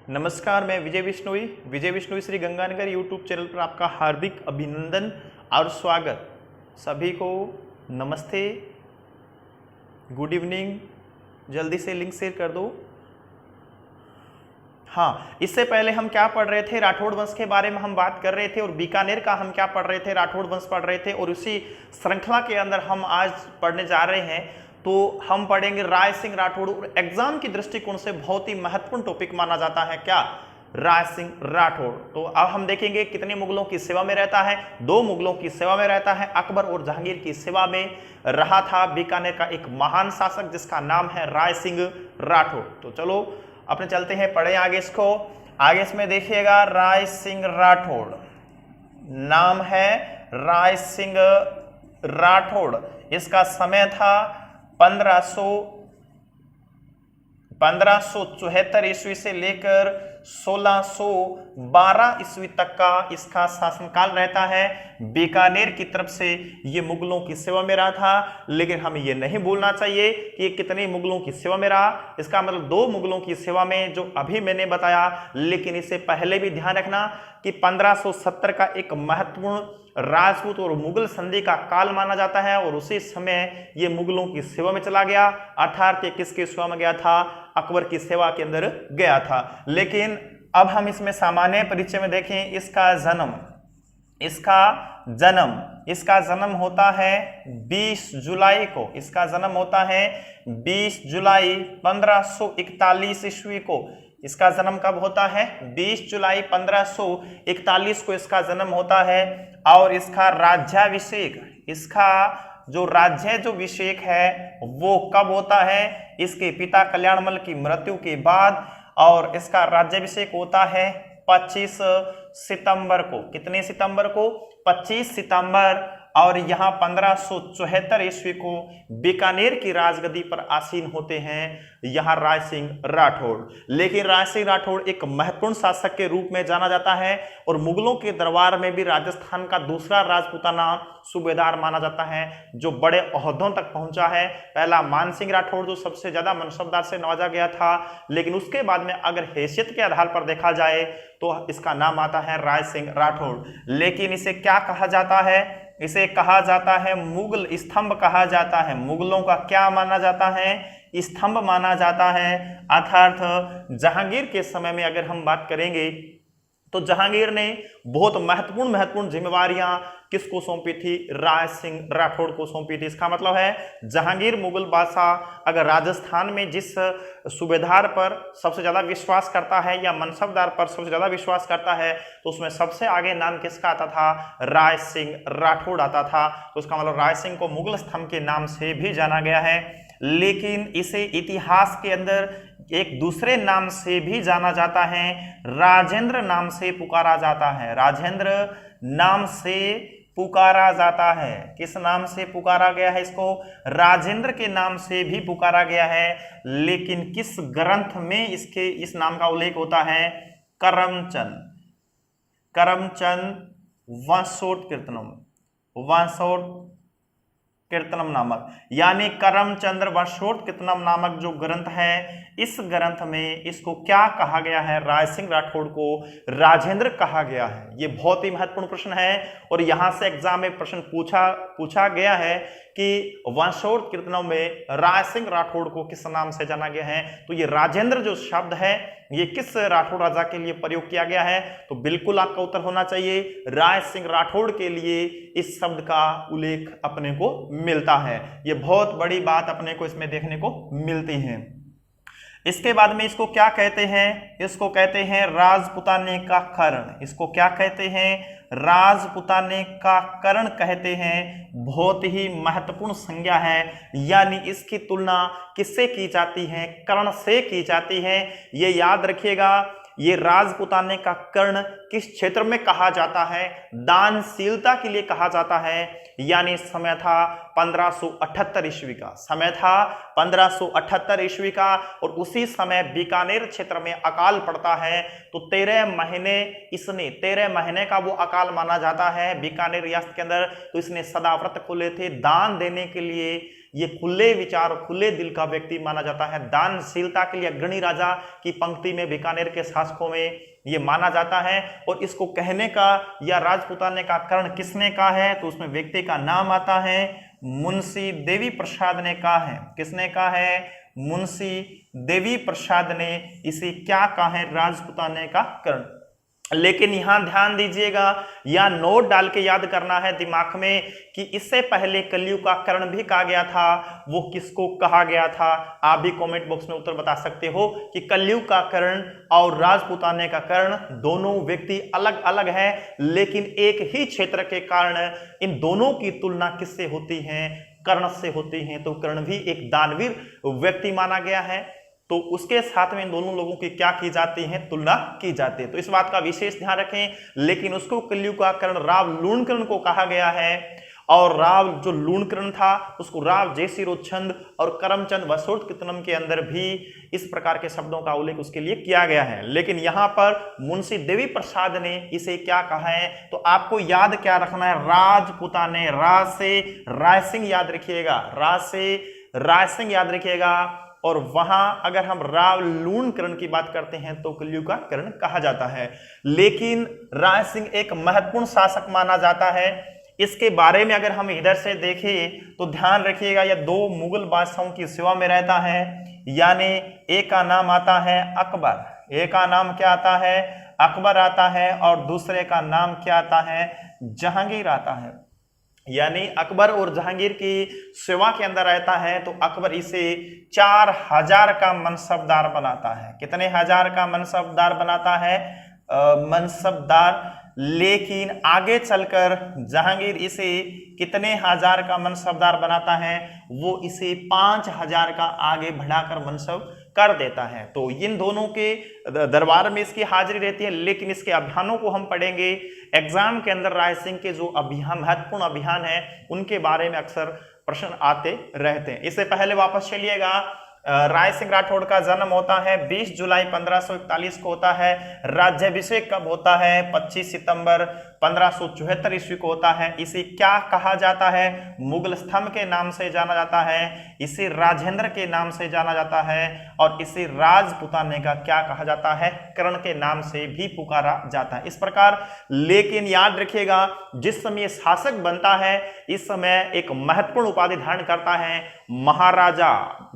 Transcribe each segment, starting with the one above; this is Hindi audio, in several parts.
नमस्कार, मैं विजय विश्नोई श्री गंगानगर यूट्यूब चैनल पर आपका हार्दिक अभिनंदन और स्वागत। सभी को नमस्ते, गुड इवनिंग। जल्दी से लिंक शेयर कर दो। हाँ, इससे पहले हम क्या पढ़ रहे थे, राठौड़ वंश के बारे में हम बात कर रहे थे और बीकानेर का हम क्या पढ़ रहे थे, राठौड़ वंश पढ़ रहे थे। और उसी श्रृंखला के अंदर हम आज पढ़ने जा रहे हैं। तो हम पढ़ेंगे राय सिंह राठौड़। एग्जाम की दृष्टिकोण से बहुत ही महत्वपूर्ण टॉपिक माना जाता है क्या, राय सिंह राठौड़। तो अब हम देखेंगे कितने मुगलों की सेवा में रहता है। 2 मुगलों की सेवा में रहता है, अकबर और जहांगीर की सेवा में रहा था। बीकानेर का एक महान शासक जिसका नाम है राय सिंह राठौड़। तो चलो अपने चलते हैं, पढ़े आगे इसको। आगे इसमें देखिएगा, राय सिंह राठौड़ नाम है, राय सिंह राठौड़। इसका समय था 1574 ईस्वी से लेकर 1612 ईस्वी तक का इसका शासनकाल रहता है। बीकानेर की तरफ से ये मुगलों की सेवा में रहा था, लेकिन हमें ये नहीं भूलना चाहिए कि ये कितने मुगलों की सेवा में रहा। इसका मतलब 2 मुगलों की सेवा में, जो अभी मैंने बताया। लेकिन इससे पहले भी ध्यान रखना कि 1570 का एक महत्वपूर्ण राजपूत और मुगल संधि का काल माना जाता है, और उसी समय ये मुगलों की सेवा में चला गया। अर्थात ये किसकी सेवा में गया था, अकबर की सेवा के अंदर गया था। लेकिन अब हम इसमें सामान्य परिचय में देखें, इसका जन्म होता है 20 जुलाई को। इसका जन्म होता है 20 जुलाई 1541 ईस्वी को। इसका जन्म कब होता है, 20 जुलाई 1541 को इसका जन्म होता है। और इसका राज्याभिषेक, इसका जो राज्याभिषेक है वो कब होता है, इसके पिता कल्याणमल की मृत्यु के बाद। और इसका राज्याभिषेक होता है 25 सितंबर को। कितने सितंबर को, 25 सितंबर। और यहाँ 1574 ईस्वी को बीकानेर की राजगद्दी पर आसीन होते हैं यहाँ राय सिंह राठौड़। लेकिन राय सिंह राठौड़ एक महत्वपूर्ण शासक के रूप में जाना जाता है, और मुगलों के दरबार में भी राजस्थान का दूसरा राजपूताना सूबेदार माना जाता है, जो बड़े ओहदों तक पहुंचा है। पहला मान सिंह राठौड़, जो सबसे ज्यादा मनसबदार से नवाजा गया था। लेकिन उसके बाद में अगर हैसियत के आधार पर देखा जाए तो इसका नाम आता है राय सिंह राठौड़। लेकिन इसे क्या कहा जाता है, इसे कहा जाता है मुगल स्तंभ कहा जाता है। मुगलों का क्या माना जाता है, स्तंभ माना जाता है। अर्थात जहांगीर के समय में अगर हम बात करेंगे तो जहांगीर ने बहुत महत्वपूर्ण जिम्मेवारियां किसको सौंपी थी, राय सिंह राठौड़ को सौंपी थी। इसका मतलब है जहांगीर मुगल बादशाह अगर राजस्थान में जिस सूबेदार पर सबसे ज्यादा विश्वास करता है या मनसबदार पर सबसे ज्यादा विश्वास करता है, तो उसमें सबसे आगे नाम किसका आता था, राय सिंह राठौड़ आता था। तो उसका मतलब राय सिंह को मुगल स्तंभ के नाम से भी जाना गया है। लेकिन इसे इतिहास के अंदर एक दूसरे नाम से भी जाना जाता है, राजेंद्र नाम से पुकारा जाता है। राजेंद्र नाम से पुकारा जाता है। किस नाम से पुकारा गया है इसको, राजेंद्र के नाम से भी पुकारा गया है। लेकिन किस ग्रंथ में इसके इस नाम का उल्लेख होता है, करमचंद वंशोट कीर्तनम नामक, यानी करमचंद्र वंशोट कीर्तनम नामक जो ग्रंथ है, इस ग्रंथ में इसको क्या कहा गया है, राय सिंह राठौड़ को राजेंद्र कहा गया है। ये बहुत ही महत्वपूर्ण प्रश्न है, और यहां से एग्जाम में प्रश्न पूछा गया है कि वंशोट कीर्तनम में राय सिंह राठौड़ को किस नाम से जाना गया है। तो ये राजेंद्र जो शब्द है ये किस राठौड़ राजा के लिए प्रयोग किया गया है, तो बिल्कुल आपका उत्तर होना चाहिए राय सिंह राठौड़ के लिए इस शब्द का उल्लेख अपने को मिलता है। ये बहुत बड़ी बात अपने को इसमें देखने को मिलती है। इसके बाद में इसको क्या कहते हैं, इसको कहते हैं राजपुताने का कर्ण। इसको क्या कहते हैं, राजपुताने का कर्ण कहते हैं। बहुत ही महत्वपूर्ण संज्ञा है, यानी इसकी तुलना किससे की जाती है, कर्ण से की जाती है। ये याद रखिएगा, ये राजपुताने का कर्ण किस क्षेत्र में कहा जाता है, दानशीलता के लिए कहा जाता है। यानी समय था 1578 ईस्वी का। समय था 1578 ईस्वी का और उसी समय बीकानेर क्षेत्र में अकाल पड़ता है। तो 13 महीने का वो अकाल माना जाता है बीकानेर रियासत के अंदर। तो इसने सदाव्रत खोले थे दान देने के लिए। ये खुले विचार खुले दिल का व्यक्ति माना जाता है। दानशीलता के लिए अग्रणी राजा की पंक्ति में बीकानेर के शासकों में ये माना जाता है। और इसको कहने का या राजपुताने का कर्ण किसने कहा है, तो उसमें व्यक्ति का नाम आता है मुंशी देवी प्रसाद ने कहा है। किसने कहा है? मुंशी देवी प्रसाद ने इसे क्या कहा है? राजपुताने का कर्ण। लेकिन यहां ध्यान दीजिएगा, या नोट डाल के याद करना है दिमाग में कि इससे पहले कलयुग का कर्ण भी कहा गया था। वो किसको कहा गया था? आप भी कमेंट बॉक्स में उत्तर बता सकते हो कि कलयुग का कर्ण और राजपुताने का कर्ण दोनों व्यक्ति अलग अलग हैं, लेकिन एक ही क्षेत्र के कारण इन दोनों की तुलना किससे होती है? कर्ण से होती है। तो कर्ण भी एक दानवीर व्यक्ति माना गया है। तो उसके साथ में इन दोनों लोगों की क्या की जाती है? तुलना की जाती है। तो इस बात का विशेष ध्यान रखें। लेकिन उसको कलयुग का कर्ण राव लूणकर्ण को कहा गया है। और राव जो लूणकर्ण था उसको राव जयसिरोचंद और करमचंद वसोर्तकीर्तनम के अंदर भी इस प्रकार के शब्दों का उल्लेख उसके लिए किया गया है। लेकिन यहां पर मुंशी देवी प्रसाद ने इसे क्या कहा है? तो आपको याद क्या रखना है? राजपुताने, राज से रायसिंह याद रखिएगा, राज से रायसिंह याद रखिएगा। और वहां अगर हम राव लूणकर्ण की बात करते हैं तो कलयुग का कर्ण कहा जाता है। लेकिन राय सिंह एक महत्वपूर्ण शासक माना जाता है। इसके बारे में अगर हम इधर से देखें तो ध्यान रखिएगा, यह दो मुगल बादशाहों की सेवा में रहता है। यानी एक का नाम आता है अकबर, एक का नाम क्या आता है? अकबर आता है। और दूसरे का नाम क्या आता है? जहांगीर आता है। यानी अकबर और जहांगीर की सेवा के अंदर रहता है। तो अकबर इसे 4000 का मनसबदार बनाता है। कितने हजार का मनसबदार बनाता है? मनसबदार। लेकिन आगे चलकर जहांगीर इसे कितने हजार का मनसबदार बनाता है? वो इसे 5000 का आगे बढ़ाकर मनसब कर देता है। तो इन दोनों के दरबार में इसकी हाजिरी रहती है। लेकिन इसके अभियानों को हम पढ़ेंगे एग्जाम के अंदर। राय सिंह के जो अभियान, महत्वपूर्ण अभियान है, उनके बारे में अक्सर प्रश्न आते रहते हैं। इससे पहले वापस चलिएगा, राय सिंह राठौड़ का जन्म होता है 20 जुलाई 1541 को होता है। राज्याभिषेक कब होता है? 25 सितंबर 1574 ईस्वी को होता है। इसे क्या कहा जाता है? मुगल स्तंभ के नाम से जाना जाता है, इसे राजेंद्र के नाम से जाना जाता है, और इसे राजपुताने का क्या कहा जाता है? कर्ण के नाम से भी पुकारा जाता है। इस प्रकार, लेकिन याद रखिएगा, जिस समय शासक बनता है इस समय एक महत्वपूर्ण उपाधि धारण करता है महाराजा,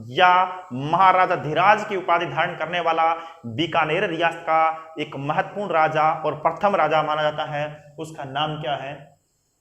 या महाराजा धीराज की उपाधि धारण करने वाला बीकानेर रियासत का एक महत्वपूर्ण राजा और प्रथम राजा माना जाता है। उसका नाम क्या है?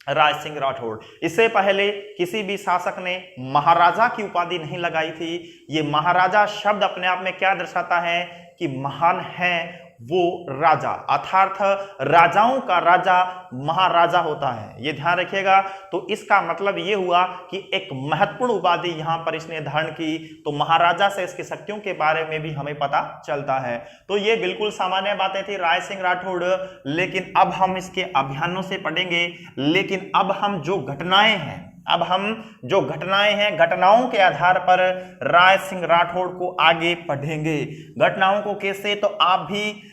राय सिंह राठौड़। इससे पहले किसी भी शासक ने महाराजा की उपाधि नहीं लगाई थी। ये महाराजा शब्द अपने आप में क्या दर्शाता है? कि महान है वो राजा, अर्थात राजाओं का राजा महाराजा होता है। ये ध्यान रखिएगा। तो इसका मतलब ये हुआ कि एक महत्वपूर्ण उपाधि यहां पर इसने धारण की। तो महाराजा से इसकी शक्तियों के बारे में भी हमें पता चलता है। तो ये बिल्कुल सामान्य बातें थी राय सिंह राठौड़। लेकिन अब हम इसके अभियानों से पढ़ेंगे। लेकिन अब हम जो घटनाएं हैं, घटनाओं के आधार पर राय सिंह राठौड़ को आगे पढ़ेंगे। घटनाओं को कैसे? तो आप भी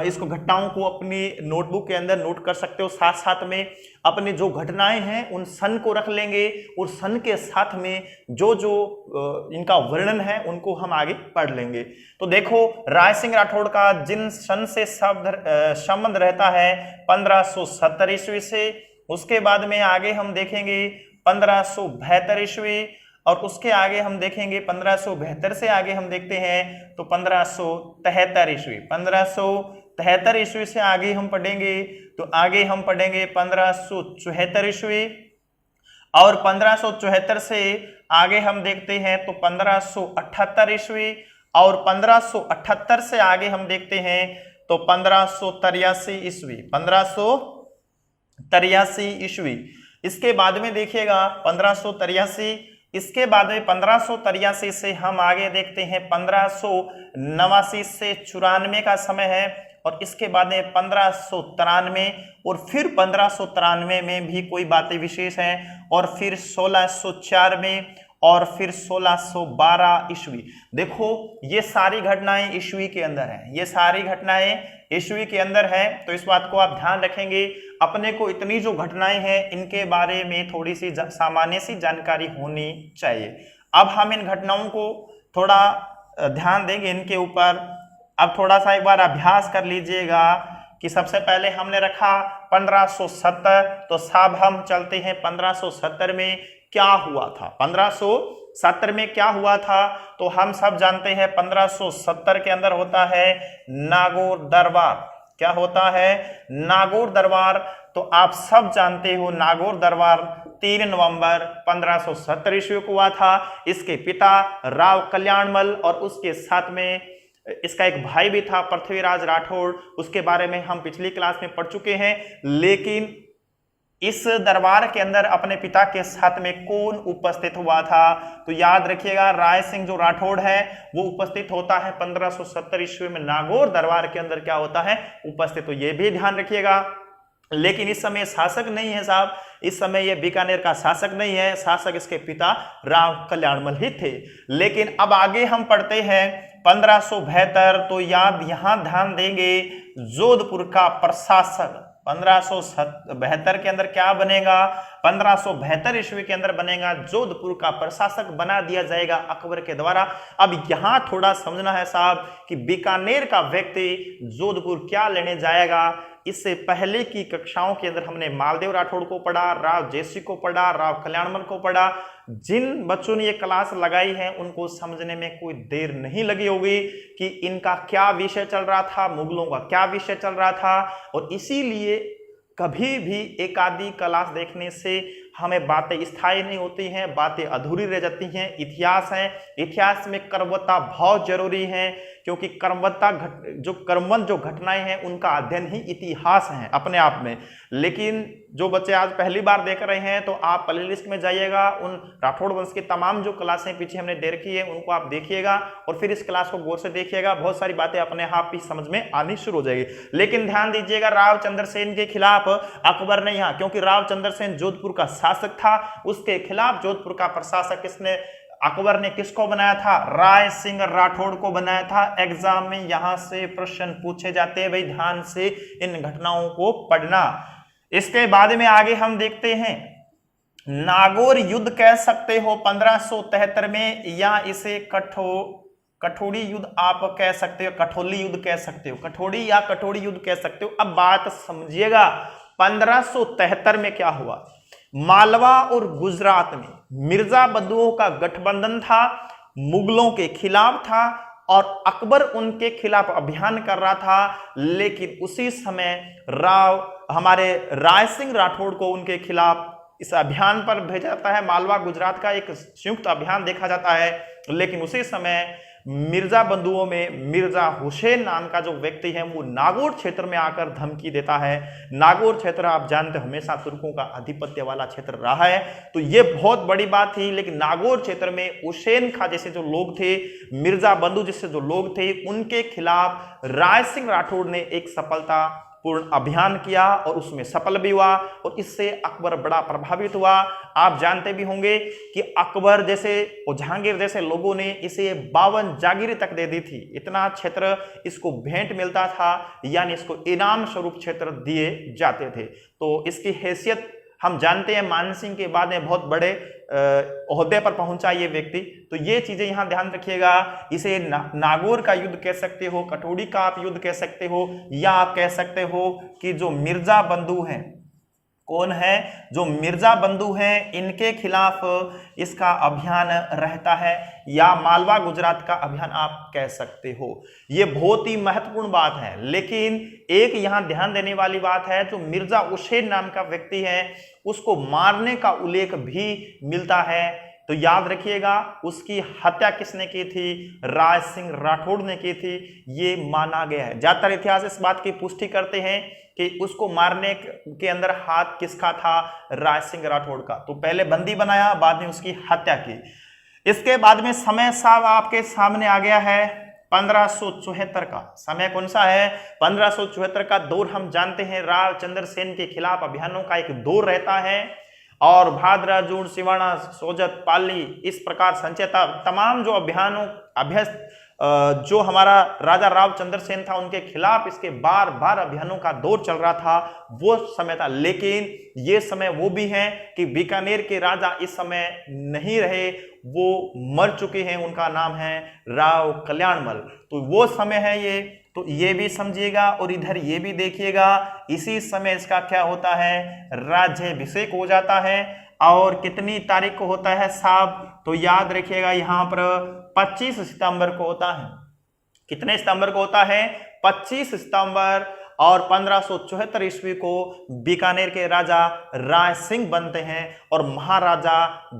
इसको घटनाओं को अपनी नोटबुक के अंदर नोट कर सकते हो। साथ साथ में अपने जो घटनाएं हैं उन सन को रख लेंगे, और सन के साथ में जो इनका वर्णन है उनको हम आगे पढ़ लेंगे। तो देखो, राय सिंह राठौड़ का जिन सन से संबंध रहता है 1570 ईस्वी से। उसके बाद में आगे हम देखेंगे 1572 ईस्वी, और उसके आगे हम देखेंगे 1572 से आगे हम देखते हैं तो 1573 ईस्वी। 1573 ईस्वी से आगे हम पढ़ेंगे तो आगे हम पढ़ेंगे 1574 ईस्वी, और 1574 से आगे हम देखते हैं तो 1578 ईस्वी, और 1578 से आगे हम देखते हैं तो 1583 ईस्वी। 1583 ईस्वी। इसके बाद में देखिएगा 1583 इसके बाद में 1583 से हम आगे देखते हैं 1589 से 94 का समय है, और इसके बाद में 1593 और फिर 1593 में भी कोई बातें विशेष हैं, और फिर 1604 में, और फिर 1612 ईस्वी। देखो ये सारी घटनाएं ईस्वी के अंदर हैं, ये सारी घटनाएं ईस्वी के अंदर है। तो इस बात को आप ध्यान रखेंगे, अपने को इतनी जो घटनाएं हैं इनके बारे में थोड़ी सी सामान्य सी जानकारी होनी चाहिए। अब हम इन घटनाओं को थोड़ा ध्यान देंगे इनके ऊपर। अब थोड़ा सा एक बार अभ्यास कर लीजिएगा कि सबसे पहले हमने रखा 1570, तो साहब हम चलते हैं 1570 में क्या हुआ था। 1570 में क्या हुआ था तो हम सब जानते हैं 1570 के अंदर होता है नागौर दरबार। क्या होता है? नागौर दरबार। तो आप सब जानते हो नागौर दरबार 3 नवंबर 1570 ईस्वी को हुआ था। इसके पिता राव कल्याणमल और उसके साथ में इसका एक भाई भी था पृथ्वीराज राठौड़, उसके बारे में हम पिछली क्लास में पढ़ चुके हैं। लेकिन इस दरबार के अंदर अपने पिता के साथ में कौन उपस्थित हुआ था? तो याद रखिएगा राय सिंह जो राठौड़ है वो उपस्थित होता है 1570 ईस्वी में नागौर दरबार के अंदर क्या होता है? उपस्थित। तो ये भी ध्यान रखिएगा। लेकिन इस समय शासक नहीं है साहब, इस समय ये बीकानेर का शासक नहीं है, शासक इसके पिता राव कल्याणमल ही थे। लेकिन अब आगे हम पढ़ते हैं 1572, तो याद यहां ध्यान देंगे जोधपुर का प्रशासक 1572 के अंदर क्या बनेगा? 1572 ईस्वी के अंदर बनेगा जोधपुर का प्रशासक बना दिया जाएगा अकबर के द्वारा। अब यहां थोड़ा समझना है साहब कि बीकानेर का व्यक्ति जोधपुर क्या लेने जाएगा। इससे पहले की कक्षाओं के अंदर हमने मालदेव राठौड़ को पढ़ा, राव जयसी को पढ़ा, राव कल्याणमल को पढ़ा। जिन बच्चों ने ये क्लास लगाई है उनको समझने में कोई देर नहीं लगी होगी कि इनका क्या विषय चल रहा था, मुगलों का क्या विषय चल रहा था। और इसीलिए कभी भी एक आधी क्लास देखने से हमें बातें स्थायी नहीं होती हैं, बातें अधूरी रह जाती हैं। इतिहास है, इतिहास में क्रमवत्ता बहुत जरूरी है, क्योंकि क्रमबद्ध जो घटनाएं हैं उनका अध्ययन ही इतिहास है अपने आप में। लेकिन जो बच्चे आज पहली बार देख रहे हैं तो आप प्ले लिस्ट में जाइएगा, उन राठौड़ वंश की तमाम जो क्लासें पीछे हमने दे रखी है उनको आप देखिएगा और फिर इस क्लास को गौर से देखिएगा। बहुत सारी बातें अपने आप ही समझ में आनी शुरू हो जाएगी। लेकिन ध्यान दीजिएगा राव चंद्रसेन के खिलाफ अकबर ने यहाँ, क्योंकि राव चंद्रसेन जोधपुर का शासक था, उसके खिलाफ जोधपुर का प्रशासक किसने, अकबर ने किसको बनाया था? राय सिंह राठौड़ को बनाया था। एग्जाम में यहां से प्रश्न पूछे जाते हैं भाई, ध्यान से इन घटनाओं को पढ़ना। इसके बाद में आगे हम देखते हैं नागौर युद्ध कह सकते हो 1573 में, या इसे कठोरी युद्ध आप कह सकते हो, कठोली युद्ध कह सकते हो, कठोरी या कठोरी युद्ध कह सकते हो। अब बात समझिएगा 1573 में क्या हुआ। मालवा और गुजरात में मिर्जा बंधुओं का गठबंधन था, मुगलों के खिलाफ था और अकबर उनके खिलाफ अभियान कर रहा था। लेकिन उसी समय हमारे राय सिंह राठौड़ को उनके खिलाफ इस अभियान पर भेजा जाता है। मालवा गुजरात का एक संयुक्त अभियान देखा जाता है। लेकिन उसी समय मिर्जा बंधुओं में मिर्जा हुसैन नाम का जो व्यक्ति है वो नागौर क्षेत्र में आकर धमकी देता है। नागौर क्षेत्र आप जानते हो हमेशा तुर्कों का आधिपत्य वाला क्षेत्र रहा है, तो ये बहुत बड़ी बात थी। लेकिन नागौर क्षेत्र में हुसैन खां जैसे जो लोग थे, मिर्जा बंधु जैसे जो लोग थे, उनके खिलाफ राय सिंह राठौड़ ने एक सफलता पूर्ण अभियान किया और उसमें सफल भी हुआ और इससे अकबर बड़ा प्रभावित हुआ। आप जानते भी होंगे कि अकबर जैसे और जहांगीर जैसे लोगों ने इसे 52 जागीरें तक दे दी थी। इतना क्षेत्र इसको भेंट मिलता था, यानी इसको इनाम स्वरूप क्षेत्र दिए जाते थे। तो इसकी हैसियत हम जानते हैं, मान सिंह के बाद में बहुत बड़े ओहदे पर पहुंचा ये व्यक्ति। तो ये चीजें यहां ध्यान रखिएगा। इसे नागौर का युद्ध कह सकते हो, कठोरी का आप युद्ध कह सकते हो, या आप कह सकते हो कि जो मिर्जा बंधु हैं, कौन है, जो मिर्जा बंधु हैं, इनके खिलाफ इसका अभियान रहता है, या मालवा गुजरात का अभियान आप कह सकते हो। ये बहुत ही महत्वपूर्ण बात है। लेकिन एक यहां ध्यान देने वाली बात है, जो मिर्जा हुसैन नाम का व्यक्ति है उसको मारने का उल्लेख भी मिलता है तो याद रखिएगा उसकी हत्या किसने की थी, राज सिंह राठौड़ ने की थी, ये माना गया है। ज्यादातर इतिहास इस बात की पुष्टि करते हैं कि उसको मारने के अंदर हाथ किसका था, राज सिंह राठौड़ का। तो पहले बंदी बनाया, बाद में उसकी हत्या की। इसके बाद में समय साहब आपके सामने आ गया है 1574 का। समय कौन सा है, 1574 का दौर हम जानते हैं राव चंद्र सेन के खिलाफ अभियानों का एक दौर रहता है, और भादरा, जून, सिवाना, सोजत, पाली, इस प्रकार संचेता तमाम जो अभ्यस्त जो हमारा राजा राव चंद्रसेन था उनके खिलाफ इसके बार बार अभियानों का दौर चल रहा था, वो समय था। लेकिन ये समय वो भी है कि बीकानेर के राजा इस समय नहीं रहे, वो मर चुके हैं, उनका नाम है राव कल्याणमल। तो वो समय है ये, तो ये भी समझिएगा और इधर ये भी देखिएगा। इसी समय इसका क्या होता है, राज्याभिषेक हो जाता है। और कितनी तारीख को होता है साहब, तो याद रखिएगा यहां पर 25 सितंबर को होता है। कितने सितंबर को होता है, 25 सितंबर। और 1574 ईस्वी को बीकानेर के राजा राय सिंह बनते हैं और महाराजा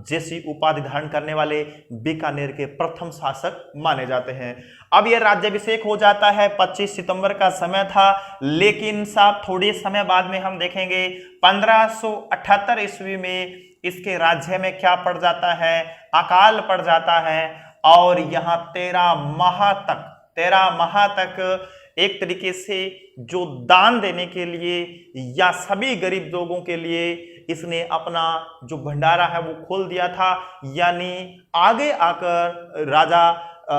जैसी उपाधि धारण करने वाले बीकानेर के प्रथम शासक माने जाते हैं। अब यह राज्याभिषेक हो जाता है, 25 सितंबर का समय था। लेकिन साहब थोड़ी समय बाद में हम देखेंगे 1578 ईस्वी में इसके राज्य में क्या पड़ जाता है, अकाल पड़ जाता है। और यहाँ 13 माह तक एक तरीके से जो दान देने के लिए या सभी गरीब लोगों के लिए इसने अपना जो भंडारा है वो खोल दिया था। यानी आगे आकर राजा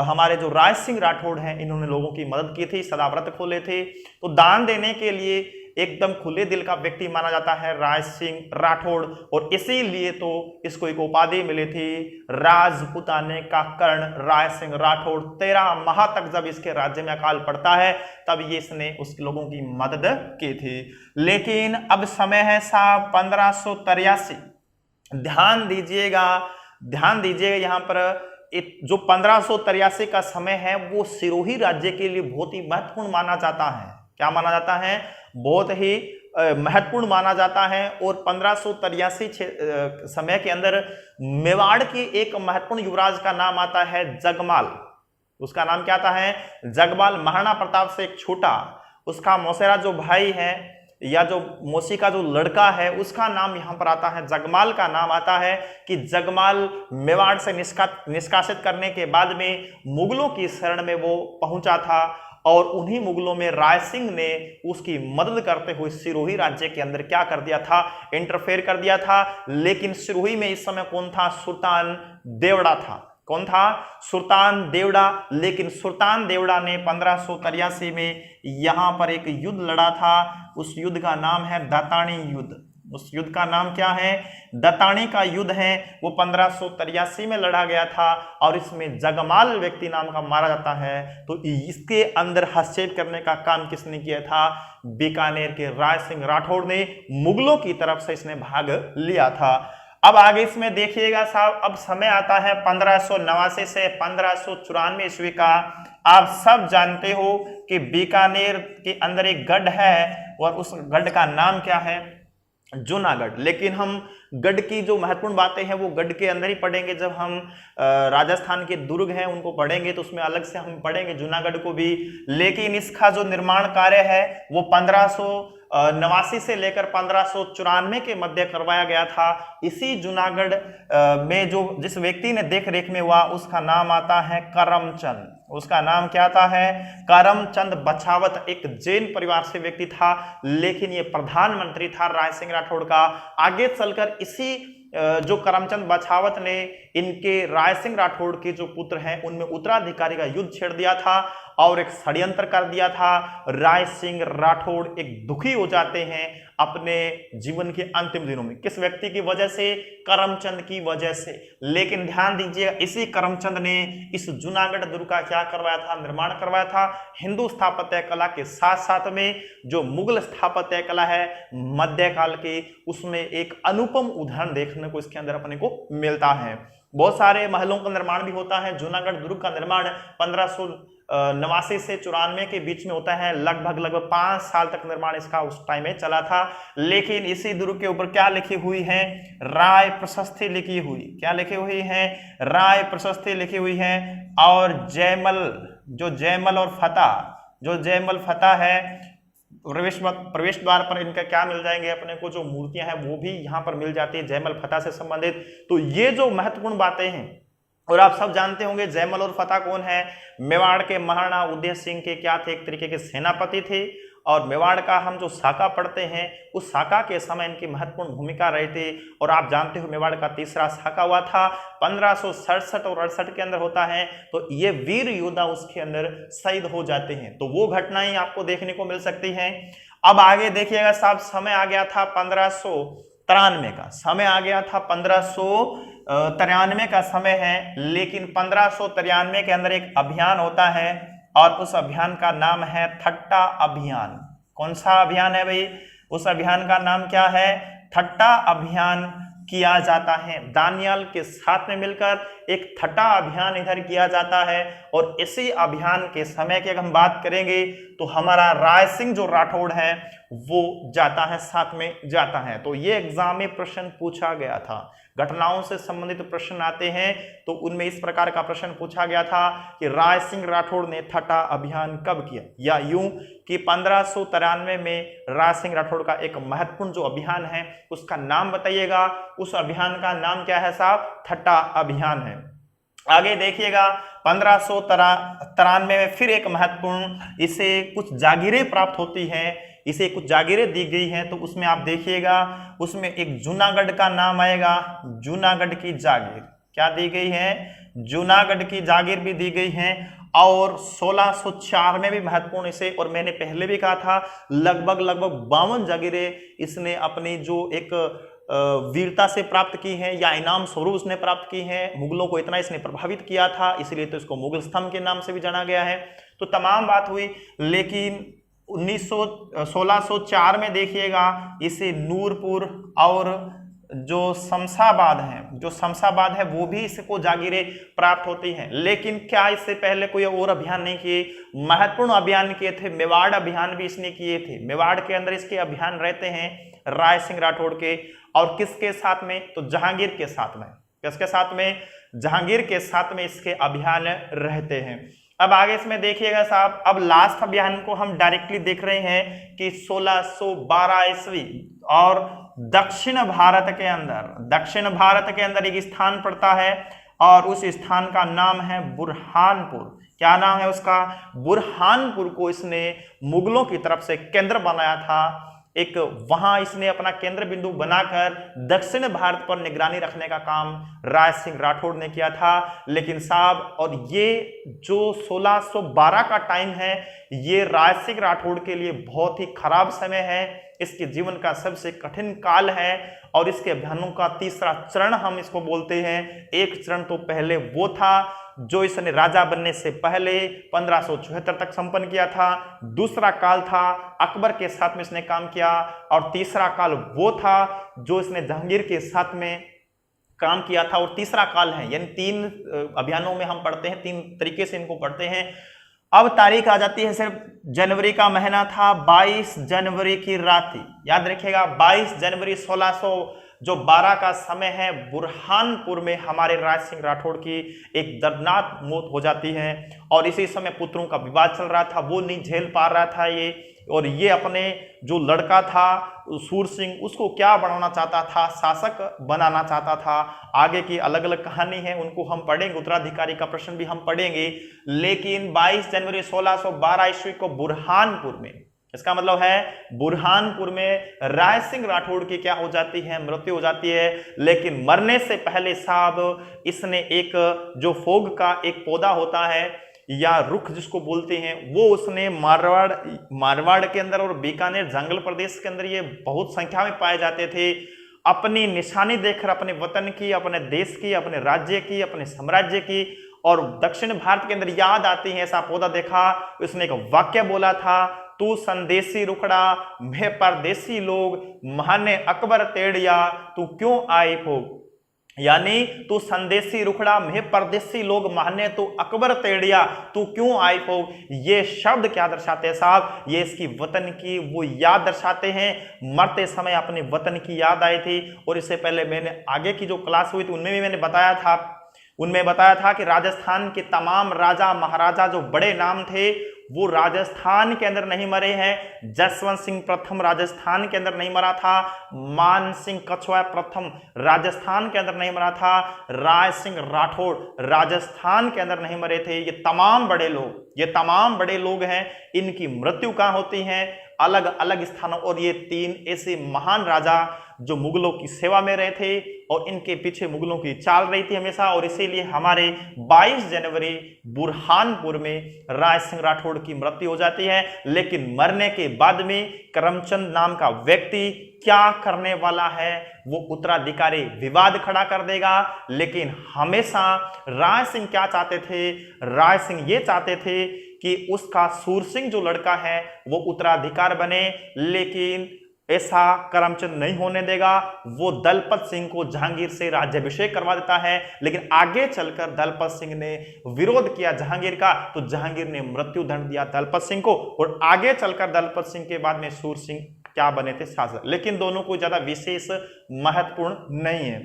हमारे जो राज सिंह राठौड़ हैं इन्होंने लोगों की मदद की थी, सदाव्रत खोले थे। तो दान देने के लिए एकदम खुले दिल का व्यक्ति माना जाता है राज सिंह राठौड़, और इसीलिए तो इसको एक उपाधि मिली थी राजपुताने का कर्ण राज सिंह राठौड़। 13 माह तक जब इसके राज्य में अकाल पड़ता है तब ये इसने उस लोगों की मदद की थी। लेकिन अब समय है साहब 1583। ध्यान दीजिएगा यहाँ पर जो 1583 का समय है वो सिरोही राज्य के लिए बहुत ही महत्वपूर्ण माना जाता है। क्या माना जाता है, बहुत ही महत्वपूर्ण माना जाता है। और 1583 समय के अंदर मेवाड़ के एक महत्वपूर्ण युवराज का नाम आता है जगमाल। उसका नाम क्या आता है, जगमाल। महाराणा प्रताप से एक छोटा, उसका मौसेरा जो भाई है या जो मौसी का जो लड़का है उसका नाम यहां पर आता है, जगमाल का नाम आता है। कि जगमाल मेवाड़ से निष्कासित करने के बाद में मुगलों की शरण में वो पहुंचा था, और उन्हीं मुगलों में राय सिंह ने उसकी मदद करते हुए सिरोही राज्य के अंदर क्या कर दिया था, इंटरफेयर कर दिया था। लेकिन सिरोही में इस समय कौन था, सुल्तान देवड़ा था। कौन था, सुल्तान देवड़ा। लेकिन सुल्तान देवड़ा ने 1583 में यहां पर एक युद्ध लड़ा था, उस युद्ध का नाम है दताणी युद्ध। उस युद्ध का नाम क्या है, दताणी का युद्ध है। वो 1583 में लड़ा गया था और इसमें जगमाल व्यक्ति नाम का मारा जाता है। तो इसके अंदर हस्तक्षेप करने का काम किसने किया था, बीकानेर के राज सिंह राठौड़ ने। मुगलों की तरफ से इसने भाग लिया था। अब आगे इसमें देखिएगा साहब, अब समय आता है 1589 से 1594 ईस्वी का। आप सब जानते हो कि बीकानेर के अंदर एक गढ़ है और उस गढ़ का नाम क्या है, जूनागढ़। लेकिन हम गढ़ की जो महत्वपूर्ण बातें हैं वो गढ़ के अंदर ही पढ़ेंगे। जब हम राजस्थान के दुर्ग हैं उनको पढ़ेंगे तो उसमें अलग से हम पढ़ेंगे जूनागढ़ को भी। लेकिन इसका जो निर्माण कार्य है वो 1589 से लेकर 1594 के मध्य करवाया गया था। इसी जूनागढ़ में जो जिस व्यक्ति ने देख रेख में हुआ उसका नाम आता है करमचंद। उसका नाम क्या आता है, करमचंद बछावत। एक जैन परिवार से व्यक्ति था, लेकिन ये प्रधानमंत्री था राय सिंह राठौड़ का। आगे चलकर इसी जो करमचंद बछावत ने इनके राय सिंह राठौड़ के जो पुत्र हैं उनमें उत्तराधिकारी का युद्ध छेड़ दिया था और एक षड्यंत्र कर दिया था। राय सिंह राठौड़ एक दुखी हो जाते हैं अपने जीवन के अंतिम दिनों में। किस व्यक्ति की वजह से, करमचंद की वजह से। लेकिन ध्यान दीजिएगा, इसी करमचंद ने इस जूनागढ़ दुर्ग का क्या करवाया था, निर्माण करवाया था। हिंदू स्थापत्य कला के साथ साथ में जो मुगल स्थापत्य कला है मध्यकाल की, उसमें एक अनुपम उदाहरण देखने को इसके अंदर अपने को मिलता है। बहुत सारे महलों का निर्माण भी होता है। जूनागढ़ दुर्ग का निर्माण 89 से 94 के बीच में होता है। लगभग 5 साल तक निर्माण इसका उस टाइम में चला था। लेकिन इसी दुर्ग के ऊपर क्या लिखी हुई है? राय प्रशस्ति लिखी हुई। क्या लिखी हुई है? राय प्रशस्ति लिखी हुई है। और जयमल और फतह है, प्रवेश द्वार पर इनका क्या मिल जाएंगे अपने को, जो मूर्तियां हैं वो भी यहाँ पर मिल जाती है जयमल फतह से संबंधित। तो ये जो महत्वपूर्ण बातें हैं, और आप सब जानते होंगे जयमल और फतह कौन है? मेवाड़ के महाराणा उदय सिंह के क्या थे? एक तरीके के सेनापति थे। और मेवाड़ का हम जो साका पढ़ते हैं, उस साका के समय इनकी महत्वपूर्ण भूमिका रही थी। और आप जानते हो मेवाड़ का तीसरा साका हुआ था 1567 और 68 के अंदर होता है। तो ये वीर योद्धा उसके अंदर शहीद हो जाते हैं। तो वो घटनाएं आपको देखने को मिल सकती हैं। अब आगे देखिएगा साहब, समय आ गया था 1593 का, समय आ गया था 1593 का समय है। लेकिन 1593 के अंदर एक अभियान होता है और उस अभियान का नाम है ठट्टा अभियान। कौन सा अभियान है भाई? उस अभियान का नाम क्या है? ठट्टा अभियान किया जाता है। दानियल के साथ में मिलकर एक ठट्टा अभियान इधर किया जाता है। और इसी अभियान के समय की अगर हम बात करेंगे तो हमारा राय सिंह जो राठौड़ है वो जाता है, साथ में जाता है। तो ये एग्जाम में प्रश्न पूछा गया था, घटनाओं से संबंधित प्रश्न आते हैं तो उनमें इस प्रकार का प्रश्न पूछा गया था कि राय सिंह राठौड़ ने ठट्टा अभियान कब किया, या यूं कि 1593 में राय सिंह राठौड़ का एक महत्वपूर्ण जो अभियान है उसका नाम बताइएगा। उस अभियान का नाम क्या है साहब? ठट्टा अभियान है। आगे देखिएगा 1593 में फिर एक महत्वपूर्ण, इसे कुछ जागीरें प्राप्त होती हैं, इसे कुछ जागीरें दी गई हैं। तो उसमें आप देखिएगा, उसमें एक जूनागढ़ का नाम आएगा। जूनागढ़ की जागीर क्या दी गई है? जूनागढ़ की जागीर भी दी गई है। और 1604 में भी महत्वपूर्ण इसे, और मैंने पहले भी कहा था लगभग 52 जागीरें इसने अपनी जो एक वीरता से प्राप्त की है या इनाम स्वरूप उसने प्राप्त की है। मुगलों को इतना इसने प्रभावित किया था, इसलिए तो इसको मुगल स्तंभ के नाम से भी जाना गया है। तो तमाम बात हुई। लेकिन 1604 में देखिएगा इसे नूरपुर और जो शमशाबाद है वो भी इसको जागीरें प्राप्त होती हैं। लेकिन क्या इससे पहले कोई और अभियान नहीं किए? महत्वपूर्ण अभियान किए थे, मेवाड़ अभियान भी इसने किए थे। मेवाड़ के अंदर इसके अभियान रहते हैं राय सिंह राठौड़ के। और किसके साथ में? तो जहांगीर के साथ में। किसके साथ में? जहांगीर के साथ में इसके अभियान रहते हैं। अब आगे इसमें देखिएगा साहब, अब लास्ट अभियान को हम डायरेक्टली देख रहे हैं कि 1612 ईस्वी, और दक्षिण भारत के अंदर एक स्थान पड़ता है और उस स्थान का नाम है बुरहानपुर। क्या नाम है उसका? बुरहानपुर को इसने मुगलों की तरफ से केंद्र बनाया था। एक वहां इसने अपना केंद्र बिंदु बनाकर दक्षिण भारत पर निगरानी रखने का काम राय सिंह राठौड़ ने किया था। लेकिन साहब, और ये जो 1612 का टाइम है, ये राय सिंह राठौड़ के लिए बहुत ही खराब समय है। इसके जीवन का सबसे कठिन काल है। और इसके अभियानों का तीसरा चरण हम इसको बोलते हैं। एक चरण तो पहले वो था जो इसने राजा बनने से पहले 1574 तक संपन्न किया था। दूसरा काल था अकबर के साथ में इसने काम किया। और तीसरा काल वो था जो इसने जहांगीर के साथ में काम किया था। और तीसरा काल है, यानी 3 अभियानों में हम पढ़ते हैं, 3 तरीके से इनको पढ़ते हैं। अब तारीख आ जाती है, सिर्फ जनवरी का महीना था, 22 जनवरी की रात थी। याद रखिएगा 22 जनवरी 1612 का समय है। बुरहानपुर में हमारे राय सिंह राठौड़ की एक दर्दनाक मौत हो जाती है। और इसी समय पुत्रों का विवाद चल रहा था, वो नहीं झेल पा रहा था ये। और ये अपने जो लड़का था सूर सिंह, उसको क्या बनाना चाहता था? शासक बनाना चाहता था। आगे की अलग अलग कहानी है, उनको हम पढ़ेंगे, उत्तराधिकारी का प्रश्न भी हम पढ़ेंगे। लेकिन 22 जनवरी 1612 ईस्वी को बुरहानपुर में, इसका मतलब है बुरहानपुर में राय सिंह राठौड़ की क्या हो जाती है? मृत्यु हो जाती है। लेकिन मरने से पहले साहब इसने एक जो फोग का एक पौधा होता है या रुख जिसको बोलते हैं, वो उसने मारवाड़ के अंदर और बीकानेर जंगल प्रदेश के अंदर ये बहुत संख्या में पाए जाते थे। अपनी निशानी देखकर अपने वतन की, अपने देश की, अपने राज्य की, अपने साम्राज्य की और दक्षिण भारत के अंदर याद आती है। ऐसा पौधा देखा, उसने एक वाक्य बोला था, तू संदेशी रुखड़ा मैं परदेसी लोग, महाने अकबर तेड़िया तू क्यों आई भोग। यानी तू संदेशी रुखड़ा में परदेसी लोग माने तू अकबर तेड़िया तू क्यों आई हो। ये शब्द क्या दर्शाते हैं साहब, ये इसकी वतन की वो याद दर्शाते हैं। मरते समय अपने वतन की याद आई थी। और इससे पहले मैंने आगे की जो क्लास हुई थी उनमें भी मैंने बताया था कि राजस्थान के तमाम राजा महाराजा जो बड़े नाम थे वो राजस्थान के अंदर नहीं मरे हैं। जसवंत सिंह प्रथम राजस्थान के अंदर नहीं मरा था। मान सिंह कछवाहा प्रथम राजस्थान के अंदर नहीं मरा था। राय सिंह राठौड़ राजस्थान के अंदर नहीं मरे थे। ये तमाम बड़े लोग हैं, इनकी मृत्यु कहां होती है, अलग अलग स्थानों। और ये 3 ऐसे महान राजा जो मुगलों की सेवा में रहे थे और इनके पीछे मुगलों की चाल रही थी हमेशा। और इसीलिए हमारे 22 जनवरी बुरहानपुर में राय सिंह राठौड़ की मृत्यु हो जाती है। लेकिन मरने के बाद में करमचंद नाम का व्यक्ति क्या करने वाला है, वो उत्तराधिकारी विवाद खड़ा कर देगा। लेकिन हमेशा राय सिंह क्या चाहते थे, राय सिंह ये चाहते थे कि उसका सूरसिंह जो लड़का है वो उत्तराधिकार बने। लेकिन ऐसा करमचंद नहीं होने देगा। वो दलपत सिंह को जहांगीर से राज्याभिषेक करवा देता है। लेकिन आगे चलकर दलपत सिंह ने विरोध किया जहांगीर का, तो जहांगीर ने मृत्यु दंड दिया दलपत सिंह को। और आगे चलकर दलपत सिंह के बाद में सूर सिंह क्या बने थे, शासक। लेकिन दोनों को ज्यादा विशेष महत्वपूर्ण नहीं है।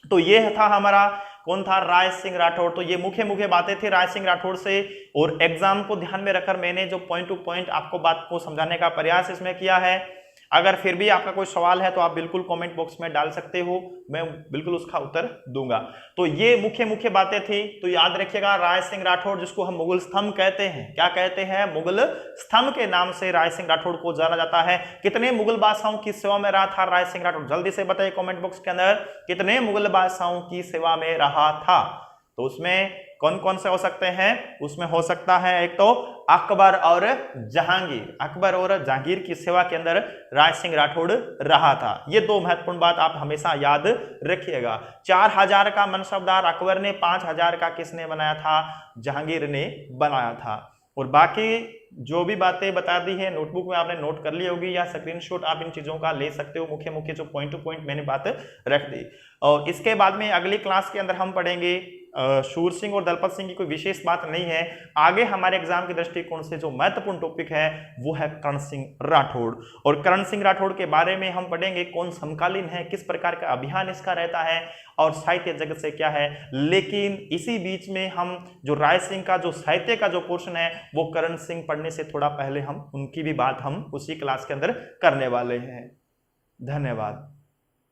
तो ये था हमारा कौन था, राय सिंह राठौड़। तो ये मुख्य बातें थी राय सिंह राठौड़ से। और एग्जाम को ध्यान में रखकर मैंने जो पॉइंट टू पॉइंट आपको बात को समझाने का प्रयास इसमें किया है। अगर फिर भी आपका कोई सवाल है तो आप बिल्कुल कमेंट बॉक्स में डाल सकते हो, मैं बिल्कुल उसका उत्तर दूंगा। तो ये मुख्य बातें थी। तो याद रखिएगा राय सिंह राठौड़, जिसको हम मुगल स्तंभ कहते हैं, क्या कहते हैं, मुगल स्तंभ के नाम से राय सिंह राठौड़ को जाना जाता है। कितने मुगल बादशाहों की सेवा में रहा था राय सिंह राठौड़, जल्दी से बताइए कमेंट बॉक्स के अंदर, कितने मुगल बादशाहों की सेवा में रहा था। तो उसमें कौन कौन से हो सकते हैं, उसमें हो सकता है एक तो अकबर और जहांगीर। अकबर और जहांगीर की सेवा के अंदर राय सिंह राठौड़ रहा था। ये 2 महत्वपूर्ण बात आप हमेशा याद रखिएगा। 4000 का मनसबदार अकबर ने, 5000 का किसने बनाया था, जहांगीर ने बनाया था। और बाकी जो भी बातें बता दी है नोटबुक में आपने नोट कर ली होगी या स्क्रीनशॉट आप इन चीजों का ले सकते हो। मुख्य जो पॉइंट टू पॉइंट मैंने बात रख दी। और इसके बाद में अगली क्लास के अंदर हम पढ़ेंगे शूर सिंह और दलपत सिंह की कोई विशेष बात नहीं है। आगे हमारे एग्जाम के दृष्टिकोण से जो महत्वपूर्ण टॉपिक है वो है कर्ण सिंह राठौड़। और कर्ण सिंह राठौड़ के बारे में हम पढ़ेंगे कौन समकालीन है, किस प्रकार का अभियान इसका रहता है और साहित्य जगत से क्या है। लेकिन इसी बीच में हम जो राय सिंह का जो साहित्य का जो पोर्शन है वो कर्ण सिंह पढ़ने से थोड़ा पहले हम उनकी भी बात हम उसी क्लास के अंदर करने वाले हैं। धन्यवाद।